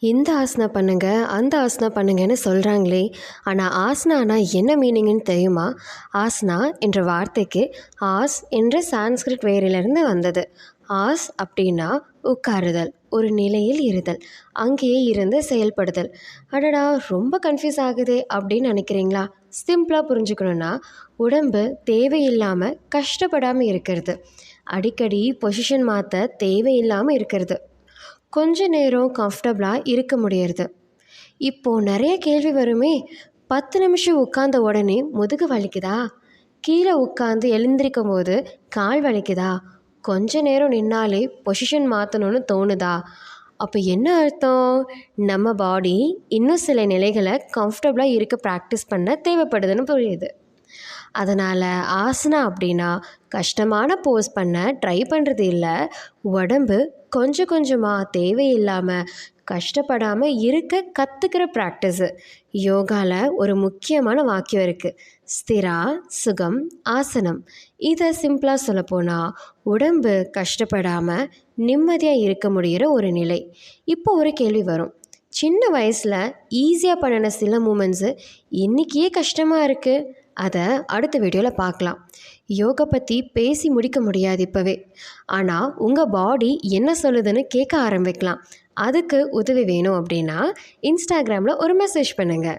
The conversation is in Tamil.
இந்த ஆசனா பண்ணுங்க, அந்த ஆசனா பண்ணுங்கன்னு சொல்கிறாங்களே, ஆனால் ஆசனானா என்ன மீனிங்னு தெரியுமா? ஆசனா என்ற வார்த்தைக்கு ஆஸ் என்ற சான்ஸ்கிரிட் வேரிலிருந்து வந்தது. ஆஸ் அப்படின்னா உட்காருதல், ஒரு நிலையில் இருதல், அங்கேயே இருந்து செயல்படுதல். அடடா, ரொம்ப கன்ஃபியூஸ் ஆகுதே அப்படின்னு நினைக்கிறீங்களா? சிம்பிளாக புரிஞ்சுக்கணுன்னா, உடம்பு தேவையில்லாமல் கஷ்டப்படாமல் இருக்கிறது, அடிக்கடி பொசிஷன் மாற்ற தேவையில்லாமல் இருக்கிறது, கொஞ்ச நேரம் கம்ஃபர்டபுளாக இருக்க முடியறது. இப்போது நிறைய கேள்வி வருமே, 10 நிமிஷம் உட்கார்ந்த உடனே முதுகு வலிக்குதா? கீழே உட்காந்து எழுந்திருக்கும் போது கால் வலிக்குதா? கொஞ்ச நேரம் நின்னாலே பொசிஷன் மாற்றணும்னு தோணுதா? அப்போ என்ன அர்த்தம்? நம்ம பாடி இன்னும் சில நிலைகளை கம்ஃபர்டபுளாக இருக்க ப்ராக்டிஸ் பண்ண தேவைப்படுதுன்னு புரியுது. அதனால் ஆசனா அப்படின்னா கஷ்டமான போஸ் பண்ண ட்ரை பண்ணுறது இல்லை, உடம்பு கொஞ்சம் கொஞ்சமாக தேவையில்லாமல் கஷ்டப்படாமல் இருக்க கற்றுக்கிற ப்ராக்டிஸு. யோகாவில் ஒரு முக்கியமான வாக்கியம் இருக்குது, ஸ்திரா சுகம் ஆசனம். இதை சிம்பிளாக சொல்லப்போனால் உடம்பு கஷ்டப்படாமல் நிம்மதியாக இருக்க முடிகிற ஒரு நிலை. இப்போ ஒரு கேள்வி வரும், சின்ன வயசில் ஈஸியாக பண்ணின சில மூமெண்ட்ஸு இன்றைக்கியே கஷ்டமாக இருக்குது. அதை அடுத்த வீடியோவில் பார்க்கலாம். யோகா பற்றி பேசி முடிக்க முடியாது இப்போவே, ஆனால் உங்கள் பாடி என்ன சொல்லுதுன்னு கேட்க ஆரம்பிக்கலாம். அதுக்கு உதவி வேணும் அப்படின்னா இன்ஸ்டாகிராமில் ஒரு மெசேஜ் பண்ணுங்கள்.